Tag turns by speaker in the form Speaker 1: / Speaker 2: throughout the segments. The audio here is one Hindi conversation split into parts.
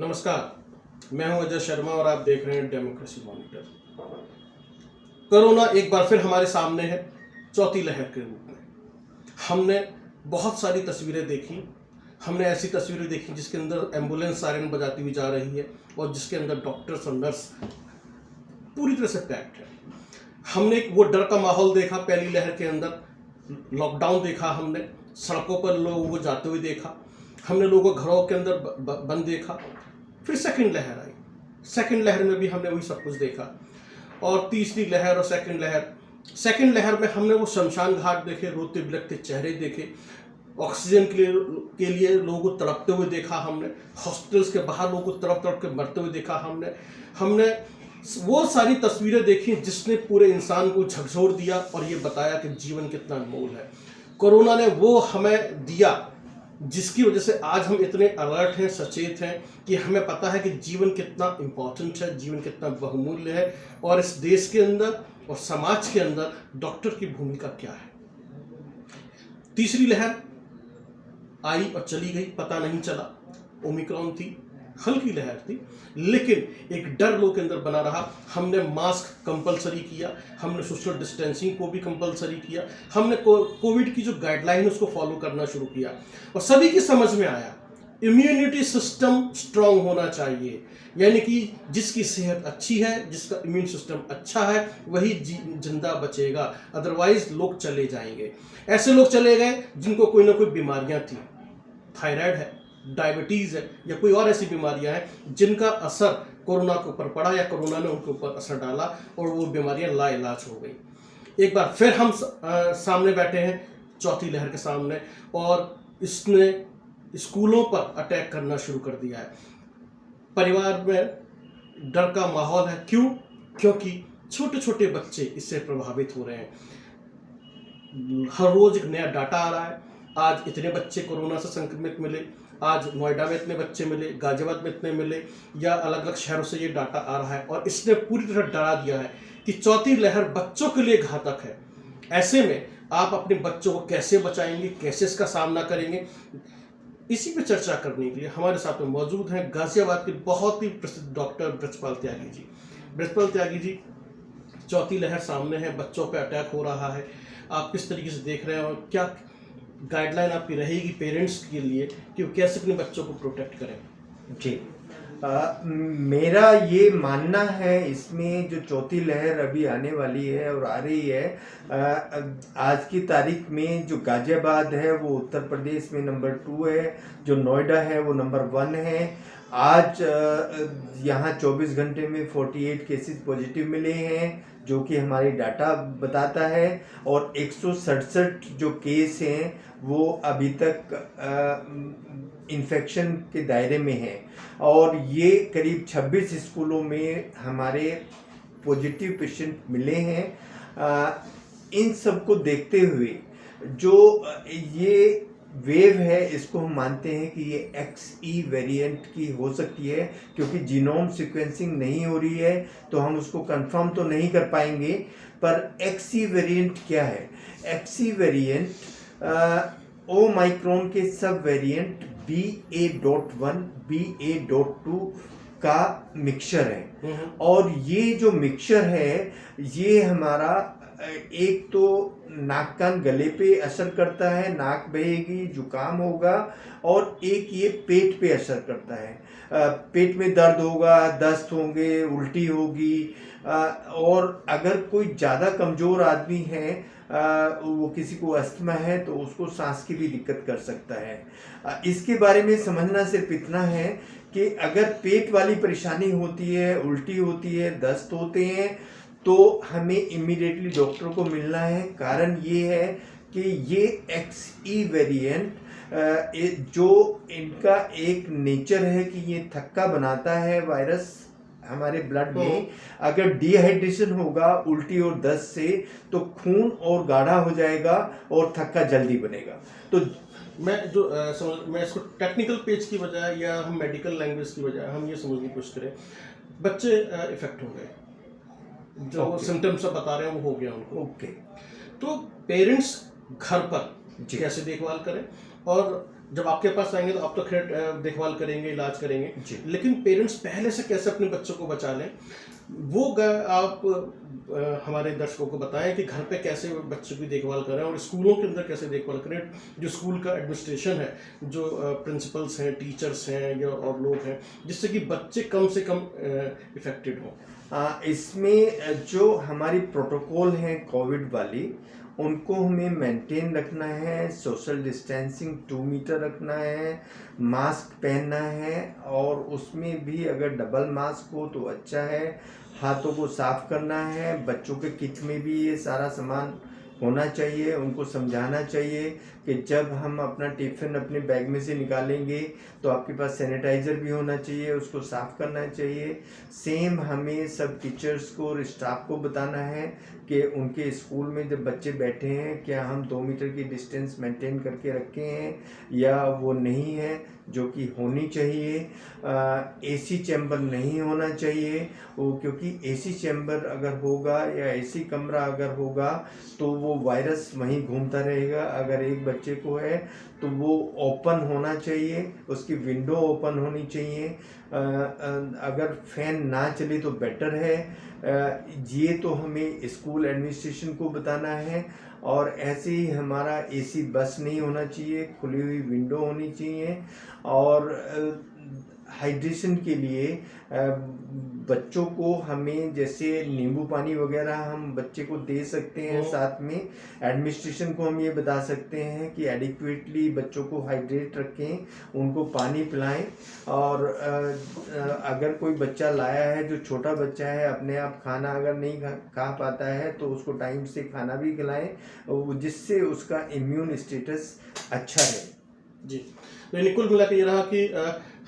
Speaker 1: नमस्कार, मैं हूं अजय शर्मा और आप देख रहे हैं डेमोक्रेसी मॉनिटर। कोरोना एक बार फिर हमारे सामने है, चौथी लहर के रूप में। हमने बहुत सारी तस्वीरें देखी। हमने ऐसी तस्वीरें देखी जिसके अंदर एम्बुलेंस सायरन बजाती हुई जा रही है और जिसके अंदर डॉक्टर्स और नर्स पूरी तरह से पैक्ड है। हमने वो डर का माहौल देखा पहली लहर के अंदर, लॉकडाउन देखा, हमने सड़कों पर लोगों को जाते हुए देखा, हमने लोगों को घरों के अंदर बंद देखा। फिर सेकंड लहर आई, सेकंड लहर में भी हमने वही सब कुछ देखा। और तीसरी लहर और सेकंड लहर में हमने वो शमशान घाट देखे, रोते बिलखते चेहरे देखे, ऑक्सीजन के लिए लोगों को तड़पते हुए देखा, हमने हॉस्पिटल्स के बाहर लोगों को तड़प तड़प के मरते हुए देखा, हमने वो सारी तस्वीरें देखी जिसने पूरे इंसान को झकझोर दिया और ये बताया कि जीवन कितना अनमोल है। कोरोना ने वो हमें दिया जिसकी वजह से आज हम इतने अलर्ट हैं, सचेत हैं कि हमें पता है कि जीवन कितना इम्पोर्टेंट है, जीवन कितना बहुमूल्य है और इस देश के अंदर और समाज के अंदर डॉक्टर की भूमिका क्या है। तीसरी लहर आई और चली गई, पता नहीं चला। ओमिक्रॉन थी, हल्की लहर थी, लेकिन एक डर लोगों के अंदर बना रहा। हमने मास्क कंपलसरी किया, हमने सोशल डिस्टेंसिंग को भी कंपलसरी किया, हमने कोविड की जो गाइडलाइन है उसको फॉलो करना शुरू किया और सभी की समझ में आया इम्यूनिटी सिस्टम स्ट्रांग होना चाहिए। यानी कि जिसकी सेहत अच्छी है, जिसका इम्यून सिस्टम अच्छा है, वही जिंदा बचेगा, अदरवाइज लोग चले जाएंगे। ऐसे लोग चले गए जिनको कोई ना कोई बीमारियां थी, थायराइड है, डायबिटीज़ है या कोई और ऐसी बीमारियां हैं जिनका असर कोरोना के ऊपर पड़ा या कोरोना ने उनके ऊपर असर डाला और वो बीमारियां लाइलाज हो गई। एक बार फिर हम सामने बैठे हैं चौथी लहर के सामने और इसने स्कूलों पर अटैक करना शुरू कर दिया है। परिवार में डर का माहौल है। क्यों? क्योंकि छोटे छोटे बच्चे इससे प्रभावित हो रहे हैं। हर रोज एक नया डाटा आ रहा है। आज इतने बच्चे कोरोना से संक्रमित मिले, आज नोएडा में इतने बच्चे मिले, गाजियाबाद में इतने मिले, या अलग अलग शहरों से ये डाटा आ रहा है और इसने पूरी तरह डरा दिया है कि चौथी लहर बच्चों के लिए घातक है। ऐसे में आप अपने बच्चों को कैसे बचाएंगे, कैसे इसका सामना करेंगे, इसी पे चर्चा करने के लिए हमारे साथ में मौजूद हैं गाजियाबाद के बहुत ही प्रसिद्ध डॉक्टर ब्रजपाल त्यागी जी। ब्रजपाल त्यागी जी, चौथी लहर सामने है, बच्चों पे अटैक हो रहा है, आप किस तरीके से देख रहे हैं और क्या गाइडलाइन आपकी रहेगी पेरेंट्स के लिए कि वो कैसे अपने बच्चों को प्रोटेक्ट करें?
Speaker 2: जी, मेरा ये मानना है इसमें जो चौथी लहर अभी आने वाली है और आ रही है, आज की तारीख में जो गाजियाबाद है वो उत्तर प्रदेश में नंबर 2 है, जो नोएडा है वो नंबर 1 है। आज यहाँ 24 घंटे में 48 केसेस पॉजिटिव मिले हैं जो कि हमारी डाटा बताता है और 167 जो केस हैं वो अभी तक इन्फेक्शन के दायरे में है और ये करीब 26 स्कूलों में हमारे पॉजिटिव पेशेंट मिले हैं। इन सब को देखते हुए जो ये वेव है इसको हम मानते हैं कि ये XE वेरिएंट की हो सकती है, क्योंकि जीनोम सीक्वेंसिंग नहीं हो रही है तो हम उसको कंफर्म तो नहीं कर पाएंगे। पर XE वेरिएंट क्या है? XE वेरिएंट ओमाइक्रॉन के सब वेरिएंट BA.1 BA.2 का मिक्सचर है और ये जो मिक्सचर है ये हमारा एक तो नाक कान गले पे असर करता है, नाक बहेगी, जुकाम होगा, और एक ये पेट पे असर करता है। पेट में दर्द होगा, दस्त होंगे, उल्टी होगी, और अगर कोई ज़्यादा कमज़ोर आदमी है, वो किसी को अस्थमा है तो उसको सांस की भी दिक्कत कर सकता है। इसके बारे में समझना सिर्फ इतना है कि अगर पेट वाली परेशानी होती है, उल्टी होती है, दस्त होते हैं, तो हमें इमीडिएटली डॉक्टर को मिलना है। कारण ये है कि ये XE वेरिएंट जो इनका एक नेचर है कि ये थक्का बनाता है वायरस हमारे ब्लड में। अगर डिहाइड्रेशन होगा उल्टी और दस्त से तो खून और गाढ़ा हो जाएगा और थक्का जल्दी बनेगा। तो
Speaker 1: मैं इसको टेक्निकल पेज की बजाय या हम मेडिकल लैंग्वेज की बजाय हम ये समझने की कोशिश करें, बच्चे इफेक्ट हो गए, जो सिम्टम्स आप बता रहे हैं वो हो गया उनको। तो पेरेंट्स घर पर कैसे देखभाल करें और जब आपके पास आएंगे तो आप तो खैर देखभाल करेंगे, इलाज करेंगे,
Speaker 2: जी।
Speaker 1: लेकिन पेरेंट्स पहले से कैसे अपने बच्चों को बचा लें, वो आप हमारे दर्शकों को बताएं कि घर पे कैसे बच्चों की देखभाल करें और स्कूलों के अंदर कैसे देखभाल करें, जो स्कूल का एडमिनिस्ट्रेशन है, जो प्रिंसिपल्स हैं, टीचर्स हैं या और लोग हैं, जिससे कि बच्चे कम से कम इफेक्टेड हों।
Speaker 2: इसमें जो हमारी प्रोटोकॉल हैं कोविड वाली, उनको हमें मेंटेन रखना है। सोशल डिस्टेंसिंग 2 मीटर रखना है, मास्क पहनना है, और उसमें भी अगर डबल मास्क हो तो अच्छा है। हाथों को साफ करना है। बच्चों के किट में भी ये सारा सामान होना चाहिए। उनको समझाना चाहिए कि जब हम अपना टिफ़िन अपने बैग में से निकालेंगे तो आपके पास सैनिटाइज़र भी होना चाहिए, उसको साफ़ करना चाहिए। सेम हमें सब टीचर्स को और स्टाफ को बताना है कि उनके स्कूल में जब बच्चे बैठे हैं क्या हम 2 मीटर की डिस्टेंस मेंटेन करके रखे हैं या वो नहीं है, जो कि होनी चाहिए। एसी चैम्बर नहीं होना चाहिए वो, क्योंकि एसी चैम्बर अगर होगा या एसी कमरा अगर होगा तो वो वायरस वहीं घूमता रहेगा। अगर एक बच्चे को है तो वो ओपन होना चाहिए, उसकी विंडो ओपन होनी चाहिए। अगर फैन ना चले तो बेटर है। ये तो हमें स्कूल एडमिनिस्ट्रेशन को बताना है। और ऐसे ही हमारा एसी बस नहीं होना चाहिए, खुली हुई विंडो होनी चाहिए। और हाइड्रेशन के लिए बच्चों को हमें जैसे नींबू पानी वगैरह हम बच्चे को दे सकते हैं। साथ में एडमिनिस्ट्रेशन को हम ये बता सकते हैं कि एडिक्वेटली बच्चों को हाइड्रेट रखें, उनको पानी पिलाएं। और अगर कोई बच्चा लाया है जो छोटा बच्चा है, अपने आप खाना अगर नहीं खा पाता है तो उसको टाइम से खाना भी खिलाएं, जिससे उसका इम्यून स्टेटस अच्छा रहे।
Speaker 1: जी, यानी कुल मिला के ये रहा कि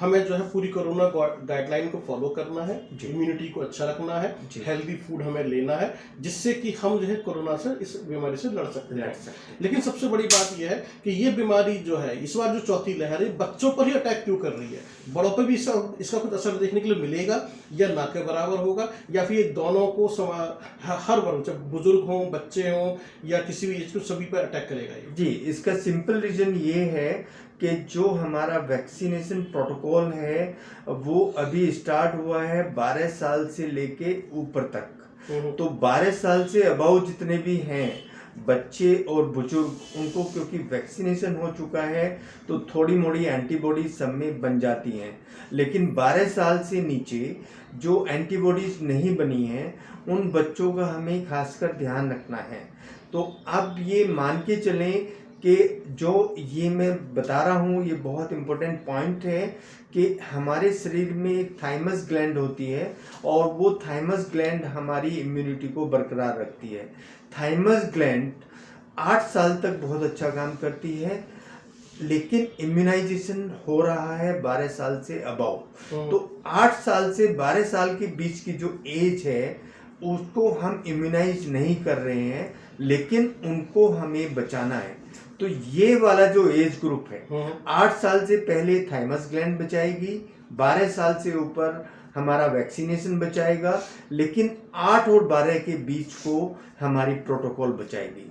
Speaker 1: हमें जो है पूरी कोरोना गाइडलाइन को फॉलो करना है, इम्यूनिटी को अच्छा रखना है, हेल्दी फूड हमें लेना है, जिससे कि हम जो है कोरोना से, इस बीमारी से लड़ सकते हैं। लेकिन सबसे बड़ी बात यह है कि ये बीमारी जो है इस बार जो चौथी लहर है बच्चों पर ही अटैक क्यों कर रही है, बड़ों पर भी इसका कुछ असर देखने के लिए मिलेगा या ना के बराबर होगा, या फिर दोनों को हर वर्ग, चाहे बुजुर्ग हों, बच्चे हों या किसी भी एज को, सभी पर अटैक करेगा ये?
Speaker 2: जी, इसका सिंपल रीज़न ये है कि जो हमारा वैक्सीनेशन प्रोटोकॉल है वो अभी स्टार्ट हुआ है 12 साल से लेके ऊपर तक। तो 12 साल से अबव जितने भी हैं बच्चे और बुजुर्ग, उनको क्योंकि वैक्सीनेशन हो चुका है तो थोड़ी मोड़ी एंटीबॉडी सब में बन जाती हैं। लेकिन 12 साल से नीचे जो एंटीबॉडीज नहीं बनी हैं उन बच्चों का हमें खासकर ध्यान रखना है। तो अब ये मान के चलें कि जो ये मैं बता रहा हूँ ये बहुत इम्पोर्टेंट पॉइंट है कि हमारे शरीर में एक थाइमस ग्लैंड होती है और वो थाइमस ग्लैंड हमारी इम्यूनिटी को बरकरार रखती है। थाइमस ग्लैंड 8 साल तक बहुत अच्छा काम करती है, लेकिन इम्यूनाइजेशन हो रहा है 12 साल से अबव। तो 8 साल से 12 साल के बीच की जो एज है उसको हम इम्यूनाइज नहीं कर रहे हैं, लेकिन उनको हमें बचाना है। तो ये वाला जो एज ग्रुप है 8 साल से पहले थाइमस ग्लैंड बचाएगी, 12 साल से ऊपर हमारा वैक्सीनेशन बचाएगा, लेकिन 8 और 12 के बीच को हमारी प्रोटोकॉल बचाएगी।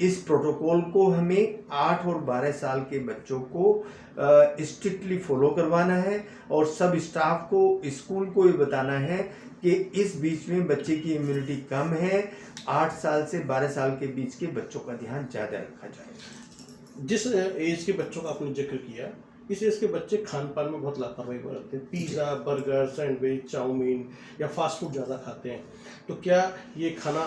Speaker 2: इस प्रोटोकॉल को हमें 8 और 12 साल के बच्चों को स्ट्रिक्टली फॉलो करवाना है और सब स्टाफ को, स्कूल को ये बताना है कि इस बीच में बच्चे की इम्यूनिटी कम है, 8 साल से 12 साल के बीच के बच्चों का ध्यान ज़्यादा रखा जाए।
Speaker 1: जिस एज के बच्चों का आपने जिक्र किया, इस एज के बच्चे खान पान में बहुत लापरवाही बरतते हैं, पिज़्ज़ा, बर्गर, सैंडविच, चाउमीन या फास्ट फूड ज़्यादा खाते हैं। तो क्या ये खाना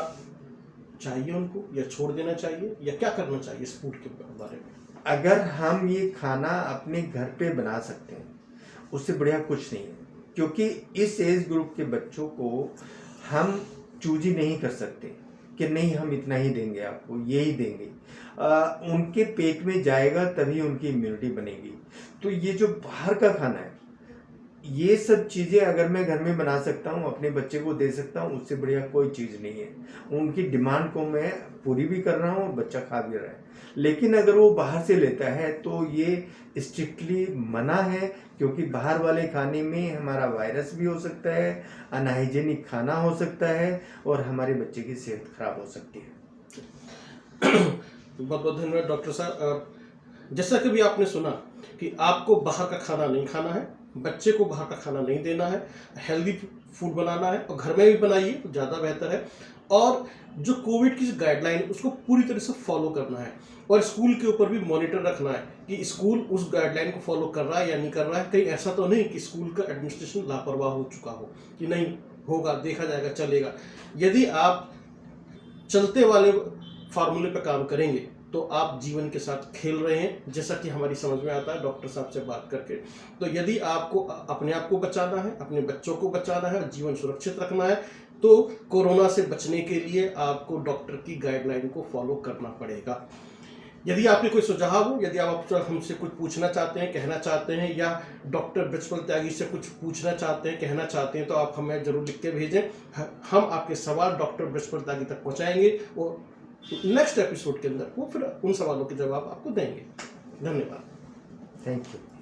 Speaker 1: चाहिए उनको या छोड़ देना चाहिए या क्या करना चाहिए इस फूड के बारे में?
Speaker 2: अगर हम ये खाना अपने घर पे बना सकते हैं उससे बढ़िया कुछ नहीं है, क्योंकि इस एज ग्रुप के बच्चों को हम चूजी नहीं कर सकते कि नहीं हम इतना ही देंगे आपको, यही देंगे। उनके पेट में जाएगा तभी उनकी इम्यूनिटी बनेगी। तो ये जो बाहर का खाना है, ये सब चीज़ें अगर मैं घर में बना सकता हूँ, अपने बच्चे को दे सकता हूँ, उससे बढ़िया कोई चीज़ नहीं है। उनकी डिमांड को मैं पूरी भी कर रहा हूँ, बच्चा खा भी रहा है। लेकिन अगर वो बाहर से लेता है तो ये स्ट्रिक्टली मना है, क्योंकि बाहर वाले खाने में हमारा वायरस भी हो सकता है, अनहाइजेनिक खाना हो सकता है और हमारे बच्चे की सेहत खराब हो सकती है।
Speaker 1: बहुत बहुत धन्यवाद डॉक्टर साहब। जैसा कि भी आपने सुना कि आपको बाहर का खाना नहीं खाना है, बच्चे को बाहर का खाना नहीं देना है, हेल्दी फूड बनाना है और घर में भी बनाइए तो ज़्यादा बेहतर है। और जो कोविड की गाइडलाइन उसको पूरी तरह से फॉलो करना है और स्कूल के ऊपर भी मॉनिटर रखना है कि स्कूल उस गाइडलाइन को फॉलो कर रहा है या नहीं कर रहा है। कहीं ऐसा तो नहीं कि स्कूल का एडमिनिस्ट्रेशन लापरवाह हो चुका हो कि नहीं होगा, देखा जाएगा, चलेगा। यदि आप चलते वाले फार्मूले पर काम करेंगे तो आप जीवन के साथ खेल रहे हैं, जैसा कि हमारी समझ में आता है डॉक्टर साहब से बात करके। तो यदि आपको अपने आप को बचाना है, अपने बच्चों को बचाना है और जीवन सुरक्षित रखना है तो कोरोना से बचने के लिए आपको डॉक्टर की गाइडलाइन को फॉलो करना पड़ेगा। यदि आपके कोई सुझाव हो, यदि आप हमसे कुछ पूछना चाहते हैं, कहना चाहते हैं या डॉक्टर ब्रजपाल त्यागी से कुछ पूछना चाहते हैं, कहना चाहते हैं तो आप हमें जरूर लिख के भेजें। हम आपके सवाल डॉक्टर ब्रजपाल त्यागी तक पहुंचाएंगे और नेक्स्ट एपिसोड के अंदर वो फिर उन सवालों के जवाब आपको देंगे। धन्यवाद।
Speaker 2: Thank you.